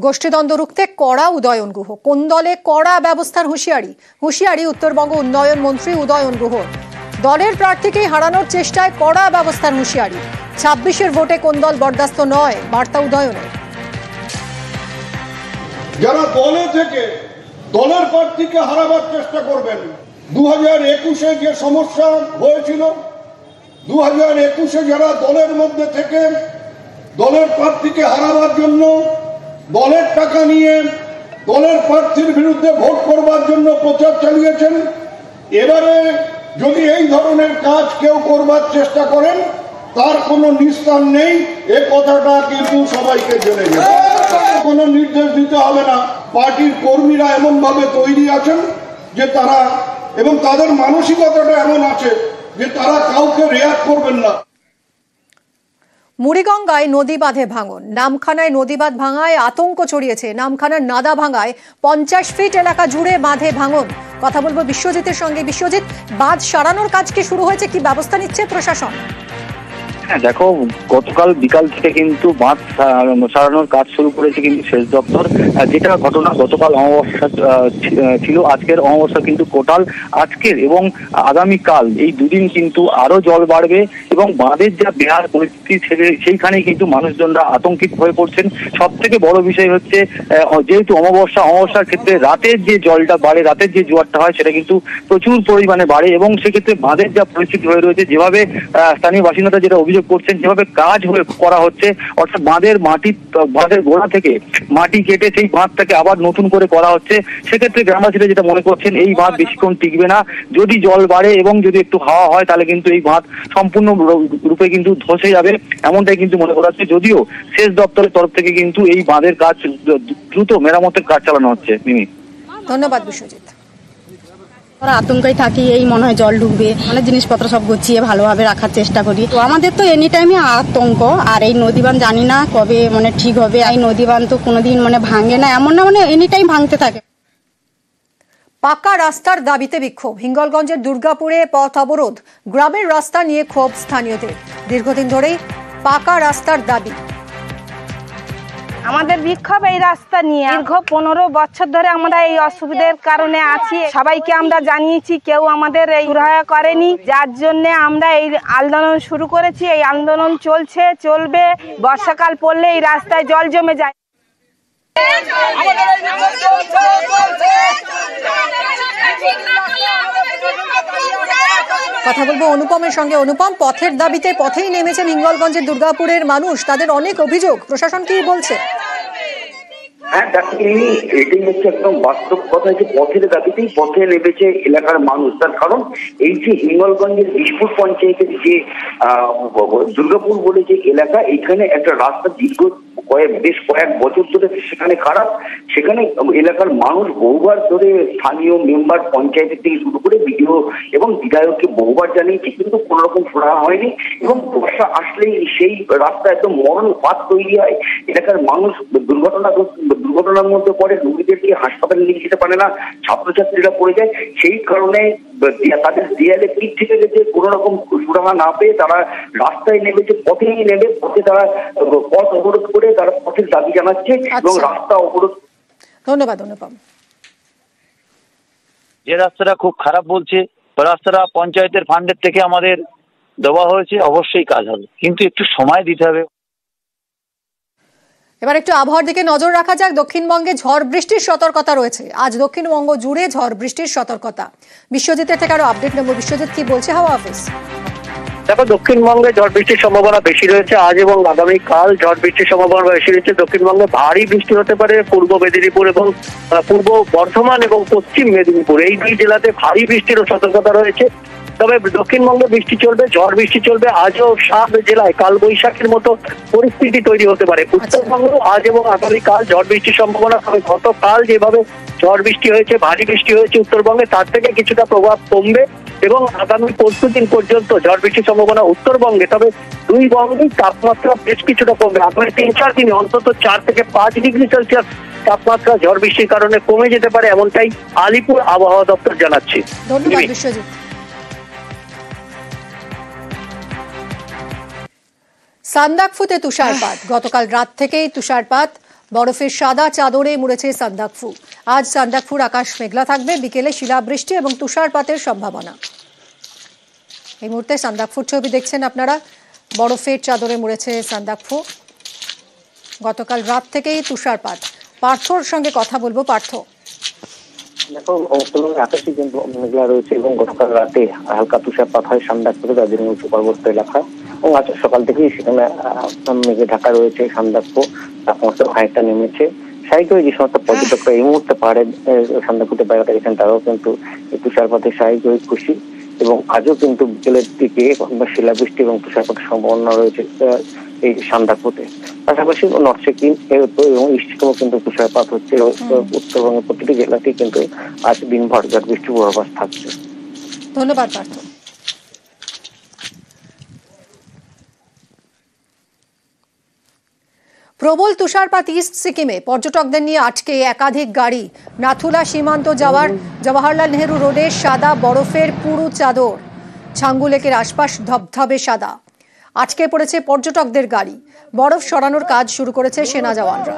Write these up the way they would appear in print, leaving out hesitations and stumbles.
গোষ্ঠীদ্বন্দ্ব রুখতে কড়া উদয়ন গুহ, কোন দলে কড়া ব্যবস্থার হুঁশিয়ারি উত্তরবঙ্গ উন্নয়ন মন্ত্রী উদয়ন গুহর। দলের প্রার্থীকে হারানোর চেষ্টায় কড়া ব্যবস্থার হুঁশিয়ারি। 26-এর ভোটে কোন দল বরদাস্ত নয়, বার্তা উদয়নের। যারা দলে থেকে দলের প্রার্থীকে হারাবার চেষ্টা করবেন, 2021-এ যে সমস্যা হয়েছিল, 2021-এ যারা দলের মধ্যে থেকে দলের প্রার্থীকে হারাবার জন্য দলের টাকা নিয়ে দলের প্রার্থীর বিরুদ্ধে ভোট করবার জন্য প্রচার চালিয়েছেন, এবারে যদি এই ধরনের কাজ কেউ করবার চেষ্টা করেন তার কোনো নিস্তার নেই, এ কথাটা কিন্তু সবাইকে জেনে যাবে। কোনো নির্দেশ দিতে হবে না, পার্টির কর্মীরা এমন ভাবে তৈরি আছেন যে তারা, এবং তাদের মানসিকতাটা এমন আছে যে তারা কাউকে রেয়াত করবেন না। মুড়িগঙ্গায় নদী বাঁধে ভাঙন, নামখানায় নদী বাঁধ ভাঙায় আতঙ্ক ছড়িয়েছে। নামখানার নাদা ভাঙায় 50 ফিট এলাকা জুড়ে বাঁধে ভাঙন। কথা বলবো বিশ্বজিতের সঙ্গে। বিশ্বজিৎ, বাঁধ সারানোর কাজ কি শুরু হয়েছে? কি ব্যবস্থা নিচ্ছে প্রশাসন? হ্যাঁ দেখো, গতকাল বিকাল থেকে কিন্তু বাঁধ সারানোর কাজ শুরু করেছে কিন্তু সেচ দপ্তর। যেটা ঘটনা, গতকাল অমাবস্যা ছিল, আজকের অমাবস্যা কিন্তু টোটাল আজকের এবং আগামীকাল এই দুদিন কিন্তু আরো জল বাড়বে এবং বাঁধের যা বেহাল পরিস্থিতি সেইখানেই কিন্তু মানুষজনরা আতঙ্কিত হয়ে পড়ছেন। সব থেকে বড় বিষয় হচ্ছে যেহেতু অমাবস্যার ক্ষেত্রে রাতের যে জলটা বাড়ে, রাতের যে জোয়ারটা হয় সেটা কিন্তু প্রচুর পরিমাণে বাড়ে এবং সেক্ষেত্রে বাঁধের যা পরিস্থিতি হয়ে রয়েছে, যেভাবে স্থানীয় বাসিন্দারা যেটা অভিযোগ করছেন, যেভাবে কাজ করা হচ্ছে, অর্থাৎ বাঁধের গোড়া থেকে মাটি কেটে সেই বাঁধটাকে আবার নতুন করে করা হচ্ছে। সেক্ষেত্রে গ্রামবাসীরা যেটা মনে করছেন, এই বাঁধ বেশিক্ষণ টিকবে না। যদি জল বাড়ে এবং যদি একটু হাওয়া হয় তাহলে কিন্তু এই বাঁধ সম্পূর্ণ রূপে কিন্তু ধসে যাবে, এমনটাই কিন্তু মনে করা হচ্ছে। যদিও সেচ দপ্তরের তরফ থেকে কিন্তু এই বাঁধের কাজ দ্রুত মেরামতের কাজ চালানো হচ্ছে। ধন্যবাদ বিশ্বজিৎ। আমরা আতঙ্কায় থাকি, এই মনে হয় জল ঢুকবে, মানে জিনিসপত্র সব গুছিয়ে ভালোভাবে রাখার চেষ্টা করি। তো আমাদের তো এনি টাইমে আতঙ্ক। আর এই নদীবাঁধ জানি না কবে ঠিক হবে। এই নদীবাঁধ তো কোনোদিন ভাঙে না, এমন না, এনি টাইম ভাঙতে থাকে। পাকা রাস্তার দাবিতে বিক্ষোভ। হিঙ্গলগঞ্জের দুর্গাপুরে পথ অবরোধ, গ্রামের রাস্তা নিয়ে ক্ষোভ স্থানীয়দের। দীর্ঘদিন ধরেই পাকা রাস্তার দাবি। আমাদের বিক্ষোভ এই রাস্তা নিয়ে। দীর্ঘ 15 বছর ধরে আমরা এই অসুবিধার কারণে আছি। সবাইকে আমরা জানিয়েছি, কেউ আমাদের এই সুরাহা করেনি, যার জন্য আমরা এই আন্দোলন শুরু করেছি। এই আন্দোলন চলবে। বর্ষাকাল পড়লে এই রাস্তায় জল জমে যায়। কথা বলবো অনুপমের সঙ্গে। অনুপম, পথের দাবিতে পথেই নেমেছেন হিঙ্গলগঞ্জের দুর্গাপুরের মানুষ। তাদের অনেক অভিযোগ, প্রশাসন কি বলছে? হ্যাঁ দেখো, এটাই হচ্ছে একদম বাস্তব কথা যে পথের দাবিতেই পথে নেমেছে এলাকার মানুষ। তার কারণ এই যে হিঙ্গলগঞ্জের বিশপুর পঞ্চায়েতের যে দুর্গাপুর বলে যে এলাকা, এখানে একটা রাস্তা দীর্ঘ বেশ কয়েক বছর ধরে সেখানে খারাপ। সেখানে এলাকার মানুষ বহুবার ধরে স্থানীয় মেম্বার, পঞ্চায়েতের থেকে শুরু করে বিডিও এবং বিধায়ককে বহুবার জানিয়েছে, কিন্তু কোনো রকম সুরাহা হয়নি। এবং বর্ষা আসলেই সেই রাস্তা একদম মরণ ফাঁদ তৈরি হয়। এলাকার মানুষ দুর্ঘটনার মধ্যে পড়ে, রোগীদেরকে হাসপাতালে নিয়ে যেতে পারে না, ছাত্রছাত্রীরা পড়ে যায়। সেই কারণে তাদের দেয়ালে পিঠ থেকে গেছে। কোনো রকম সুরাহা না পেয়ে তারা রাস্তায় নেমেছে, পথেই নেমে পথে তারা পথ অবরোধ করে তারা পথের দাবি জানাচ্ছে এবং রাস্তা অবরোধ। ধন্যবাদ অনুপম। যে রাস্তাটা খুব খারাপ বলছে, রাস্তাটা পঞ্চায়েতের ফান্ডের থেকে আমাদের দেওয়া হয়েছে, অবশ্যই কাজ হবে, কিন্তু একটু সময় দিতে হবে। এবার একটু আবহাওয়ার দিকে নজর রাখা যাক। দক্ষিণবঙ্গে ঝড় বৃষ্টির সতর্কতা রয়েছে। আজ দক্ষিণবঙ্গ জুড়ে ঝড় বৃষ্টির সতর্কতা। বিশ্বজিতের থেকে আরো আপডেট নেব। বিশ্বজিৎ, কি বলছে হাওয়া অফিস? দেখো, দক্ষিণবঙ্গে ঝড় বৃষ্টির সম্ভাবনা বেশি রয়েছে। আজ এবং আগামীকাল ঝড় বৃষ্টির সম্ভাবনা বেশি রয়েছে। দক্ষিণবঙ্গে ভারী বৃষ্টি হতে পারে পূর্ব মেদিনীপুর এবং পূর্ব বর্ধমান এবং পশ্চিম মেদিনীপুর, এই দুই জেলাতে ভারী বৃষ্টিরও সতর্কতা রয়েছে। তবে দক্ষিণবঙ্গে বৃষ্টি চলবে, ঝড় বৃষ্টি চলবে। আজও 7 জেলায় কালবৈশাখীর মতো পরিস্থিতি তৈরি হতে পারে। উত্তরবঙ্গ আজ এবং আগামীকাল ঝড় বৃষ্টির সম্ভাবনা। তবে গতকাল যেভাবে ঝড় বৃষ্টি হয়েছে, ভারী বৃষ্টি হয়েছে উত্তরবঙ্গে, তার থেকে কিছুটা প্রভাব কমবে এবং আগামী 25 দিন পর্যন্ত ঝড় বৃষ্টির সম্ভাবনা উত্তরবঙ্গে। তবে দুই বঙ্গেই তাপমাত্রা বেশ কিছুটা কমবে। আগামী 3-4 দিনে অন্তত 4 থেকে 5 ডিগ্রি সেলসিয়াস তাপমাত্রা ঝড় বৃষ্টির কারণে কমে যেতে পারে, এমনটাই আলিপুর আবহাওয়া দপ্তর জানাচ্ছে। ধন্যবাদ বিশ্বজিৎ। সান্দাকফুতে তুষারপাত। গতকাল রাত থেকেই তুষারপাত। বরফের সাদা চাদরে মুড়েছে সান্দাকফু। আজ সান্দাকফুর আকাশ মেঘলা থাকবে, বিকেলে শিলাবৃষ্টি এবং তুষারপাতের সম্ভাবনা। এই মুহূর্তে সান্দাকফুর ছবি দেখছেন আপনারা। বরফের চাদরে মুড়েছে সান্দাকফু। গতকাল রাত থেকেই তুষারপাত। পার্থর সঙ্গে কথা বলবো। পার্থ, দেখো আকাশে কিন্তু মেঘলা রয়েছে এবং গতকাল রাতে হালকা তুষারপাত হয় সান্দাকফুরে, দার্জিলিং উঁচু পার্বত্য এলাকা, এবং আজ সকাল থেকেই সেখানে মেঘে ঢাকা রয়েছে সান্দাকফু। তাপমাত্রা খানিকটা নেমেছে। স্বাভাবিকভাবে যে সমস্ত পর্যটকরা এই মুহূর্তে পাহাড়ে সান্দাকফুতে বেড়াতে গেছেন তারাও কিন্তু এই তুষারপাতে স্বাভাবিকভাবে খুশি, এবং আজও কিন্তু বিকেলের দিকে শিলাবৃষ্টি এবং তুষারপাতের সম্ভাবনা রয়েছে এই সান্দাকফুতে। পাশাপাশি নর্থ সিকিম এবং ইস্ট সিকিমও কিন্তু তুষারপাত হচ্ছে। উত্তরবঙ্গের প্রতিটি জেলাতেই কিন্তু আজ দিনভর ঝড় বৃষ্টির পূর্বাভাস থাকছে। ধন্যবাদ পার্থ। প্রবল তুষারপাত ইস্ট সিকিমে পর্যটকদের নিয়ে আটকে একাধিক গাড়ি। নাথুলা সীমান্ত যাওয়ার জওয়াহরলাল নেহরু রোডের সাদা বরফের পুরু চাদর। ছাঙ্গু লেকের আশপাশ ধবধবে সাদা। আটকে পড়েছে পর্যটকদের গাড়ি। বরফ সরানোর কাজ শুরু করেছে সেনা জওয়ানরা।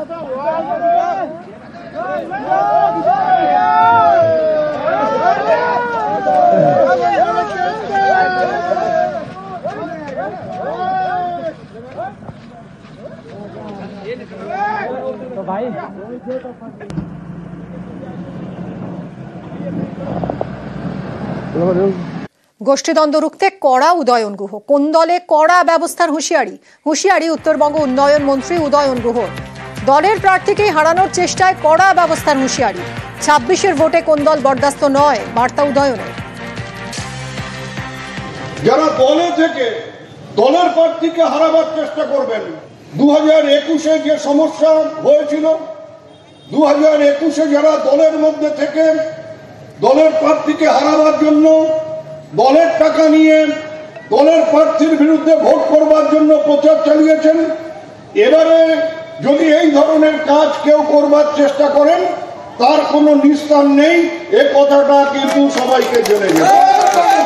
গোষ্ঠীদ্বন্দ্ব রুখতে কড়া উদয়ন গুহ। কোন দলে কড়া ব্যবস্থার হুঁশিয়ারি উত্তরবঙ্গ উন্নয়ন মন্ত্রী উদয়ন গুহর। দলের প্রার্থীকেই হারানোর চেষ্টায় কড়া ব্যবস্থার হুঁশিয়ারি। 26-এর ভোটে কোন দল বরদাস্ত নয়, বার্তা উদয়নের। যারা দলে থেকে দলের প্রার্থীকে হারাবার চেষ্টা করবেন, 2021-এ যে সমস্যা হয়েছিল, 2021-এ যারা দলের মধ্যে থেকে দলের প্রার্থীকে হারাবার জন্য দলের টাকা নিয়ে দলের প্রার্থীর বিরুদ্ধে ভোট করবার জন্য প্রচার চালিয়েছেন, এবারে যদি এই ধরনের কাজ কেউ করবার চেষ্টা করেন তার কোনো নিস্তার নেই। এ কথাটা কিন্তু সবাইকে জেনে গেছে।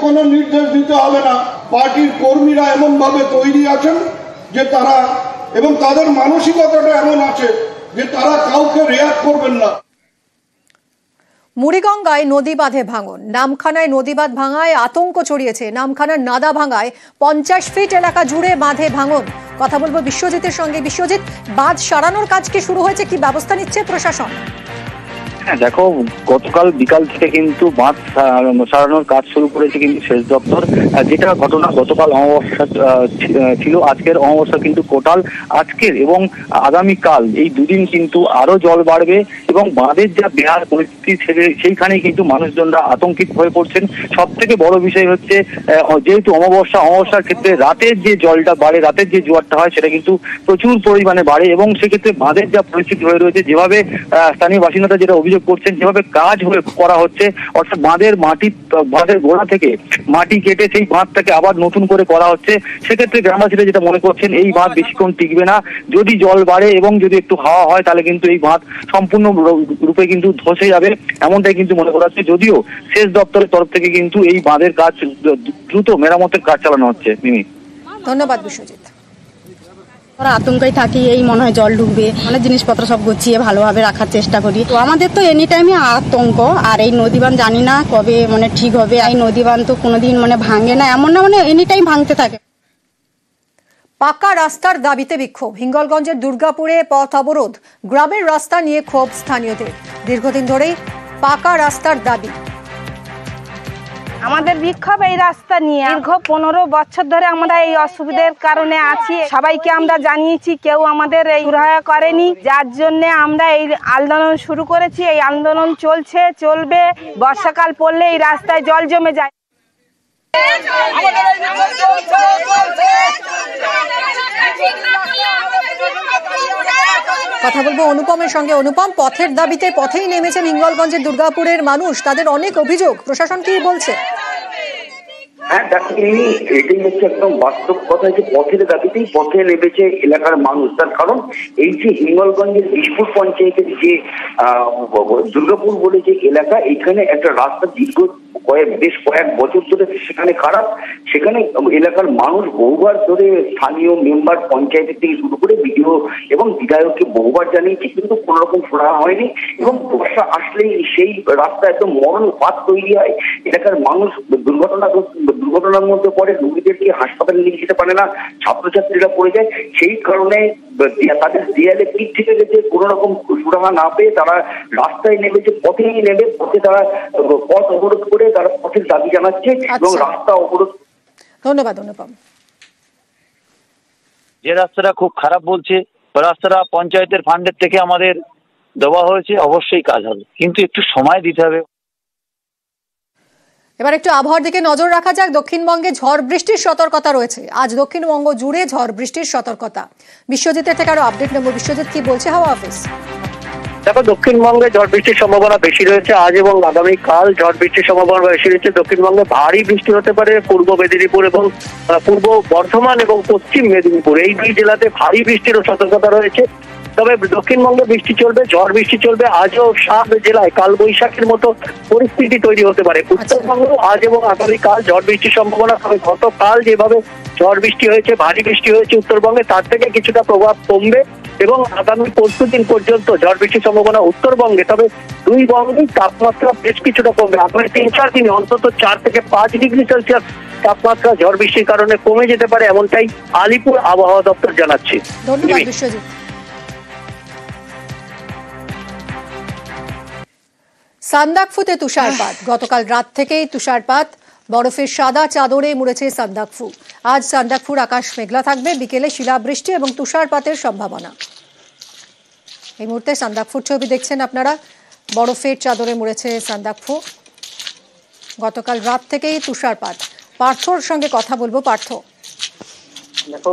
কোনো নির্দেশ দিতে হবে না। পার্টির কর্মীরা এমন ভাবে তৈরি আছেন যে তারা, এবং তাদের মানসিকতাটা এমন আছে যে তারা কাউকে রেয়াত করবেন না। মুড়িগঙ্গায় নদী বাঁধে ভাঙন। নামখানায় নদী বাঁধ ভাঙায় আতঙ্ক ছড়িয়েছে। নামখানার নাদা ভাঙায় 50 ফিট এলাকা জুড়ে বাঁধে ভাঙন। কথা বলবো বিশ্বজিতের সঙ্গে। বিশ্বজিৎ, বাঁধ সরানোর কাজ কি শুরু হয়েছে? কি ব্যবস্থা নিচ্ছে প্রশাসন? হ্যাঁ দেখো, গতকাল বিকাল থেকে কিন্তু বাঁধ সারানোর কাজ শুরু করেছে কিন্তু সেচ দপ্তর। যেটা ঘটনা গতকাল অমাবস্যা ছিল, আজকের অমাবস্যা কিন্তু কোটাল। আজকের এবং আগামীকাল এই দুদিন কিন্তু আরো জল বাড়বে এবং বাঁধের যা বেহাল পরিস্থিতি সেইখানে কিন্তু মানুষজনরা আতঙ্কিত হয়ে পড়ছেন। সব থেকে বড় বিষয় হচ্ছে যেহেতু অমাবস্যার ক্ষেত্রে রাতের যে জলটা বাড়ে, রাতের যে জোয়ারটা হয় সেটা কিন্তু প্রচুর পরিমাণে বাড়ে, এবং সেক্ষেত্রে বাঁধের যা পরিস্থিতি হয়ে রয়েছে, যেভাবে স্থানীয় বাসিন্দারা যেটা অভিযোগ করছেন, যেভাবে কাজ করা হচ্ছে, অর্থাৎ বাঁধের গোড়া থেকে মাটি কেটে সেই বাঁধটাকে আবার নতুন করে করা হচ্ছে। সেক্ষেত্রে গ্রামবাসীরা যেটা মনে করছেন, এই বাঁধ বেশিক্ষণ টিকবে না। যদি জল বাড়ে এবং যদি একটু হাওয়া হয় তাহলে কিন্তু এই বাঁধ সম্পূর্ণ রূপে কিন্তু ধসে যাবে, এমনটাই কিন্তু মনে করা হচ্ছে। যদিও সেচ দপ্তরের তরফ থেকে কিন্তু এই বাঁধের কাজ দ্রুত মেরামতের কাজ চালানো হচ্ছে। ধন্যবাদ বিশ্বজিৎ। আমরা আতঙ্কাই থাকি, এই মনে হয় জল ঢুকবে, মানে জিনিসপত্র সব গুছিয়ে ভালোভাবে রাখার চেষ্টা করি। তো আমাদের তো এনি টাইমই আতঙ্ক। আর এই নদীবাঁধ জানি না কবে ঠিক হবে। এই নদীবাঁধ তো কোনোদিন ভাঙে না, এমন না, এনি টাইম ভাঙতে থাকে। পাকা রাস্তার দাবিতে বিক্ষোভ। হিঙ্গলগঞ্জের দুর্গাপুরে পথ অবরোধ। গ্রামের রাস্তা নিয়ে ক্ষোভ স্থানীয়দের। দীর্ঘদিন ধরেই পাকা রাস্তার দাবি। আমাদের বিক্ষোভ এই রাস্তা নিয়ে। দীর্ঘ 15 বছর ধরে আমরা এই অসুবিধার কারণে আছি। সবাইকে আমরা জানিয়েছি, কেউ আমাদের এই সুরাহা করেনি, যার জন্য আমরা এই আন্দোলন শুরু করেছি। এই আন্দোলন চলবে। বর্ষাকাল পড়লে এই রাস্তায় জল জমে যায়। কথা বলবো অনুপমের সঙ্গে। অনুপম, পথের দাবিতে পথেই নেমেছেন হিঙ্গলগঞ্জের দুর্গাপুরের মানুষ। তাদের অনেক অভিযোগ, প্রশাসন কি বলছে? হ্যাঁ দেখেন, এটাই হচ্ছে একদম বাস্তব কথা যে পথের দাবিতেই পথে নেমেছে এলাকার মানুষ। তার কারণ এই যে হিঙ্গলগঞ্জের বিশপুর পঞ্চায়েতের যে দুর্গাপুর বলে যে এলাকা, এখানে একটা রাস্তা দীর্ঘ বেশ কয়েক বছর ধরে সেখানে খারাপ। সেখানে এলাকার মানুষ বহুবার ধরে স্থানীয় মেম্বার, পঞ্চায়েতের থেকে শুরু করে বিডিও এবং বিধায়ককে বহুবার জানিয়েছে, কিন্তু কোন রকম সুরাহা হয়নি। এবং বর্ষা আসলেই সেই রাস্তা একদম মরণ পাত তৈরি হয়। এলাকার মানুষ দুর্ঘটনার মধ্যে পড়ে, রোগীদেরকে হাসপাতালে নিয়ে যেতে পারে না, ছাত্রছাত্রীরা পড়ে যায়। সেই কারণে তাদের দেয়ালে পিঠ থেকে গেছে, কোন রকম সুরাহা না পেয়ে তারা রাস্তায় নেমেছে, পথেই নেমে পথে তারা পথ অবরোধ করে তারা পথের দাবি জানাচ্ছে এবং রাস্তা অবরোধ। ধন্যবাদ অনুপম। যে রাস্তাটা খুব খারাপ বলছে, রাস্তাটা পঞ্চায়েতের ফান্ডের থেকে আমাদের দেওয়া হয়েছে, অবশ্যই কাজ হবে, কিন্তু একটু সময় দিতে হবে। এবার একটু আবহাওয়ার দিকে নজর রাখা যাক। দক্ষিণবঙ্গে ঝড় বৃষ্টির সতর্কতা রয়েছে। আজ দক্ষিণবঙ্গ জুড়ে ঝড় বৃষ্টির সতর্কতা। বিশ্বজিতের থেকে আরো আপডেট নেব। বিশ্বজিৎ, কি বলছে হাওয়া অফিস? দেখো, দক্ষিণবঙ্গে ঝড় বৃষ্টির সম্ভাবনা বেশি রয়েছে। আজ এবং আগামীকাল ঝড় বৃষ্টির সম্ভাবনা বেশি রয়েছে। দক্ষিণবঙ্গে ভারী বৃষ্টি হতে পারে পূর্ব মেদিনীপুর এবং পূর্ব বর্ধমান এবং পশ্চিম মেদিনীপুর, এই দুই জেলাতে ভারী বৃষ্টিরও সতর্কতা রয়েছে। তবে দক্ষিণবঙ্গে বৃষ্টি চলবে, ঝড় বৃষ্টি চলবে। আজও 7 জেলায় কালবৈশাখীর মতো পরিস্থিতি তৈরি হতে পারে। উত্তরবঙ্গেও আজ এবং আগামীকাল ঝড় বৃষ্টির সম্ভাবনা। তবে গতকাল যেভাবে ঝড় বৃষ্টি হয়েছে, ভারী বৃষ্টি হয়েছে উত্তরবঙ্গে, তার থেকে কিছুটা প্রভাব কমবে এবং আগামী 25 দিন পর্যন্ত ঝড় বৃষ্টির সম্ভাবনা উত্তরবঙ্গে। তবে দুই বঙ্গেই তাপমাত্রা বেশ কিছুটা কমবে। আগামী 3-4 দিনে অন্তত 4 থেকে 5 ডিগ্রি সেলসিয়াস তাপমাত্রা ঝড় বৃষ্টির কারণে কমে যেতে পারে, এমনটাই আলিপুর আবহাওয়া দপ্তর জানাচ্ছে। ধন্যবাদ বিশ্বজিৎ। সান্দাকফুতে তুষারপাত। গতকাল রাত থেকেই তুষারপাত, বরফের সাদা চাদরে মুড়েছে সান্দাকফু। আজ সান্দাকফুর আকাশ মেঘলা থাকবে, বিকেলে শিলাবৃষ্টি এবং তুষারপাতের সম্ভাবনা। এই মুহূর্তে সান্দাকফুর ছবি দেখছেন আপনারা। বরফের চাদরে মুড়েছে সান্দাকফু। গতকাল রাত থেকেই তুষারপাত। পার্থর সঙ্গে কথা বলবো। পার্থ, দেখো,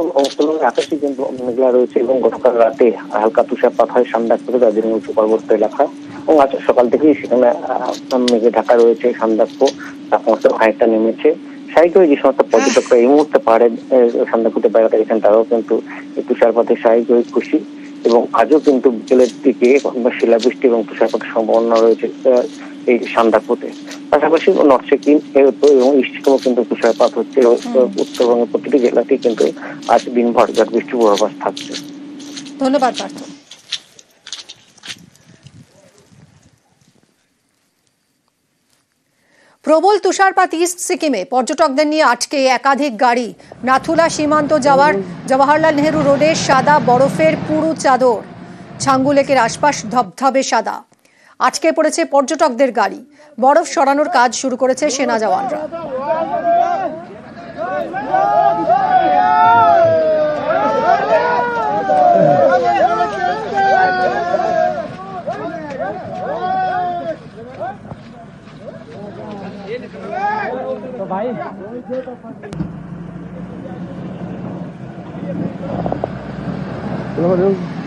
আকাশে কিন্তু মেঘলা রয়েছে এবং গতকাল রাতে হালকা তুষারপাত হয় সান্দাকপুরে, দার্জিলিং উঁচু পার্বত্য এলাকা। এবং আজ সকাল থেকেই সেখানে মেঘে ঢাকা রয়েছে সান্দাকপু। তাপমাত্রা খানিকটা নেমেছে। স্বাভাবিকভাবে যে সমস্ত পর্যটকরা এই মুহূর্তে পাহাড়ে সান্দাকপুতে বেড়াতে গেছেন, তারাও কিন্তু এই তুষারপাতে স্বাভাবিকভাবে খুশি। এবং আজও কিন্তু বিকেলের দিকে শিলাবৃষ্টি এবং তুষারপাতের সম্ভাবনা রয়েছে এই সান্দাকপুতে। পাশাপাশি নর্থ সিকিম এবং ইস্টসিকিমও কিন্তু তুষারপাত হচ্ছে। উত্তরবঙ্গের প্রতিটি জেলাতেই কিন্তু আজ দিনভর ঝড় বৃষ্টির পূর্বাভাস থাকছে। ধন্যবাদ পার্থ। প্রবল তুষারপাত ইস্ট সিকিমে। পর্যটকদের নিয়ে আটকে একাধিক গাড়ি। নাথুলা সীমান্ত যাওয়ার জওয়াহরলাল নেহরু রোডে সাদা বরফের পুরু চাদর। ছাঙ্গু লেকের আশপাশ ধবধবে সাদা। আটকে পড়েছে পর্যটকদের গাড়ি। বরফ সরানোর কাজ শুরু করেছে সেনা জওয়ানরা। तो भाई चलो